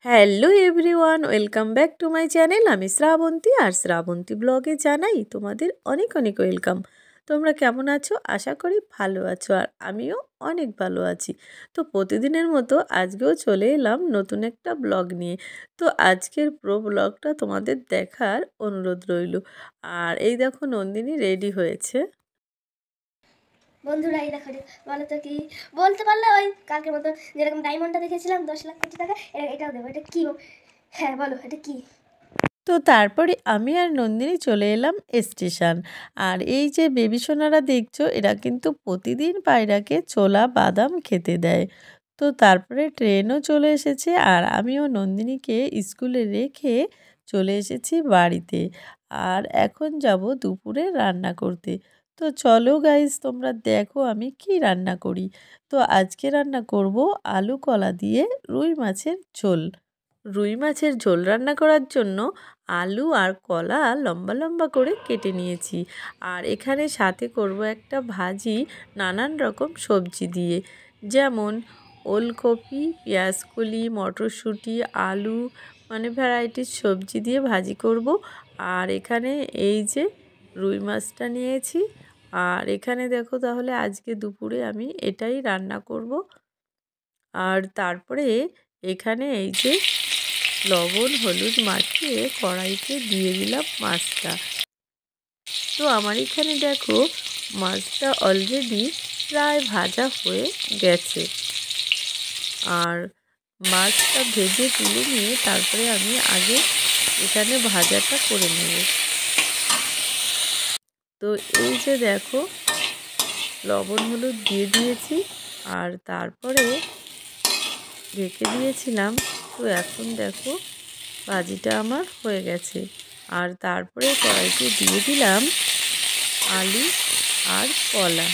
Hello everyone, welcome back to my channel. আমি শ্রাবন্তী, আর শ্রাবন্তী ব্লগে জানাই তোমাদের অনেক অনেক ওয়েলকাম। তোমরা কেমন আছো? আশা করি ভালো আছো, আর আমিও অনেক ভালো আছি। তো প্রতিদিনের মতো আজকেও চলে এলাম নতুন একটা ব্লগ নিয়ে। তো আজকের পুরো ব্লগটা তোমাদের দেখার অনুরোধ রইল। আর এই দেখো নন্দিনী রেডি হয়েছে। বন্ধুরা এই দেখো, বলো তো কি বলতে পারলে? ওই কালকের মতো যেরকম ডায়মন্ডটা দেখেছিলাম 10 লাখ কোটি টাকা, এটাও দেবো। এটা কি? হ্যাঁ বলো, এটা কি? তো তারপরে আমি আর নন্দিনী চলে এলাম স্টেশন। আর এই যে বেবি সোনারা দেখছো, এরা কিন্তু প্রতিদিন পায়রাকে ছোলা বাদাম খেতে দেয়। তো তারপরে ট্রেনও চলে এসেছে, আর আমিও নন্দিনীকে স্কুলে রেখে চলে এসেছি বাড়িতে। আর এখন যাব দুপুরে রান্না করতে। তো চলো গাইস, তোমরা দেখো আমি কি রান্না করি। তো আজকে রান্না করব আলু কলা দিয়ে রুই মাছের ঝোল। রুই মাছের ঝোল রান্না করার জন্য আলু আর কলা লম্বা লম্বা করে কেটে নিয়েছি। আর এখানে সাথে করব একটা ভাজি নানান রকম সবজি দিয়ে, যেমন ওলকপি, পেঁয়াজকলি, মটরশুঁটি, আলু, মানে ভ্যারাইটিস সবজি দিয়ে ভাজি করব। আর এখানে এই যে রুই মাছটা নিয়েছি। আর এখানে দেখো, তাহলে আজকে দুপুরে আমি এটাই রান্না করব। আর তারপরে এখানে এই যে লবণ হলুদ মাখিয়ে কড়াইতে দিয়ে দিলাম মাছটা। তো আমার এখানে দেখো, মাছটা অলরেডি প্রায় ভাজা হয়ে গেছে। আর মাছটা ভেজে তুলে নিয়ে তারপরে আমি আগে এখানে ভাজাটা করে নেব। তো এই যে দেখো, লবণ হলুদ দিয়ে দিয়েছি, আর তারপরে ঢেকে দিয়েছিলাম। তো এখন দেখো, ভাজিটা আমার হয়ে গেছে। আর তারপরে কড়াইতে দিয়ে দিলাম আলু আর কলা।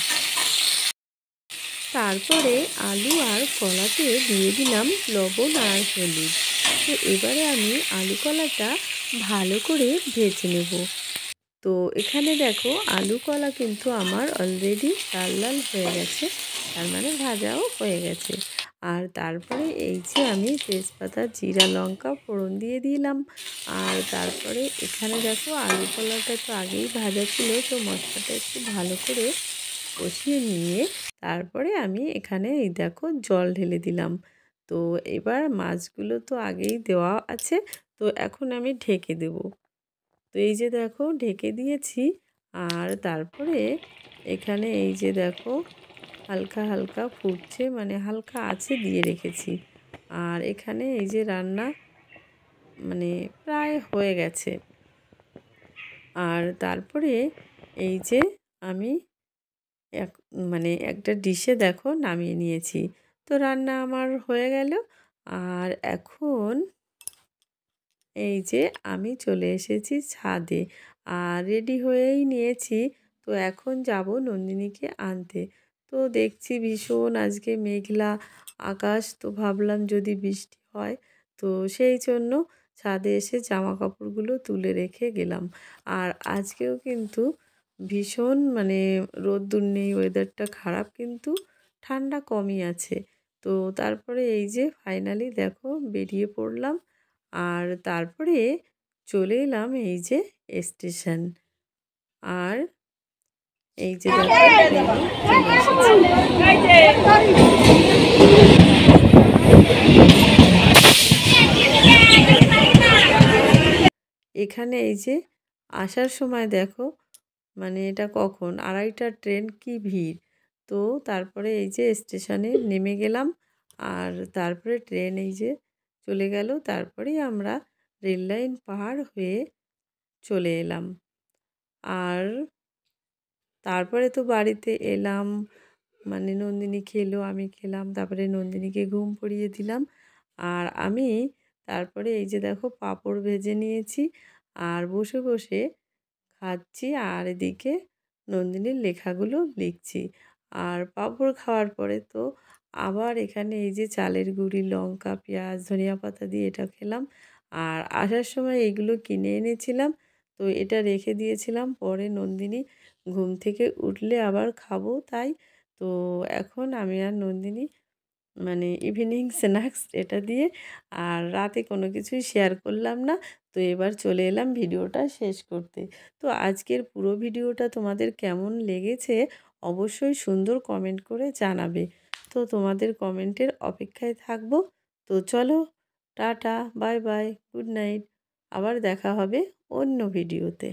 তারপরে আলু আর কলাতে দিয়ে দিলাম লবণ আর হলুদ। তো এবারে আমি আলু কলাটা ভালো করে ভেজে নেব। তো এখানে দেখো, আলু কলা কিন্তু আমার অলরেডি লাল লাল হয়ে গেছে, তার মানে ভাজাও হয়ে গেছে। আর তারপরে এই যে আমি তেজপাতা জিরা লঙ্কা ফোড়ন দিয়ে দিলাম। আর তারপরে এখানে দেখো, আলু কলাটা তো আগেই ভাজা ছিল, তো মশলাটা একটু ভালো করে কষিয়ে নিয়ে তারপরে আমি এখানে এই দেখো জল ঢেলে দিলাম। তো এবার মাছগুলো তো আগেই দেওয়া আছে, তো এখন আমি ঢেকে দেব। তো এই যে দেখো, ঢেকে দিয়েছি। আর তারপরে এখানে এই যে দেখো, হালকা হালকা ফুটছে, মানে হালকা আছে দিয়ে রেখেছি। আর এখানে এই যে রান্না মানে প্রায় হয়ে গেছে। আর তারপরে এই যে আমি এক মানে একটা ডিশে দেখো নামিয়ে নিয়েছি। তো রান্না আমার হয়ে গেল। আর এখন এই যে আমি চলে এসেছি ছাদে, আর রেডি হয়েই নিয়েছি। তো এখন যাব নন্দিনীকে আনতে। তো দেখছি ভীষণ আজকে মেঘলা আকাশ, তো ভাবলাম যদি বৃষ্টি হয়, তো সেই জন্য ছাদে এসে জামা কাপড়গুলো তুলে রেখে গেলাম। আর আজকেও কিন্তু ভীষণ মানে রোদ্দুর নেই, ওয়েদারটা খারাপ, কিন্তু ঠান্ডা কমই আছে। তো তারপরে এই যে ফাইনালি দেখো বেরিয়ে পড়লাম। আর তারপরে চলে এলাম এই যে স্টেশন। আর এই যে দেখো ট্রেনও চলে এসেছে। এখানে এই যে আসার সময় দেখো, মানে এটা কখন 2:30টার ট্রেন, কি ভিড়। তো তারপরে এই যে স্টেশনে নেমে গেলাম। আর তারপরে ট্রেন এই যে চলে গেল। তারপরেই আমরা রেল লাইন পার হয়ে চলে এলাম। আর তারপরে তো বাড়িতে এলাম, মানে নন্দিনী খেলো, আমি খেলাম, তারপরে নন্দিনীকে ঘুম পড়িয়ে দিলাম। আর আমি তারপরে এই যে দেখো পাঁপড় ভেজে নিয়েছি, আর বসে বসে খাচ্ছি, আর এদিকে নন্দিনীর লেখাগুলো লিখছি। আর পাঁপড় খাওয়ার পরে তো আবার এখানে এই যে চালের গুঁড়ি, লঙ্কা, পেঁয়াজ, ধনিয়া পাতা দিয়ে এটা খেলাম। আর আসার সময় এগুলো কিনে এনেছিলাম, তো এটা রেখে দিয়েছিলাম, পরে নন্দিনী ঘুম থেকে উঠলে আবার খাবো তাই। তো এখন আমি আর নন্দিনী মানে ইভিনিং স্ন্যাক্স এটা দিয়ে। আর রাতে কোনো কিছুই শেয়ার করলাম না। তো এবার চলে এলাম ভিডিওটা শেষ করতে। তো আজকের পুরো ভিডিওটা তোমাদের কেমন লেগেছে অবশ্যই সুন্দর কমেন্ট করে জানাবে। তো তোমাদের কমেন্টের অপেক্ষায় থাকবো। তো চলো, tata, bye bye, good night. আবার দেখা হবে অন্য ভিডিওতে।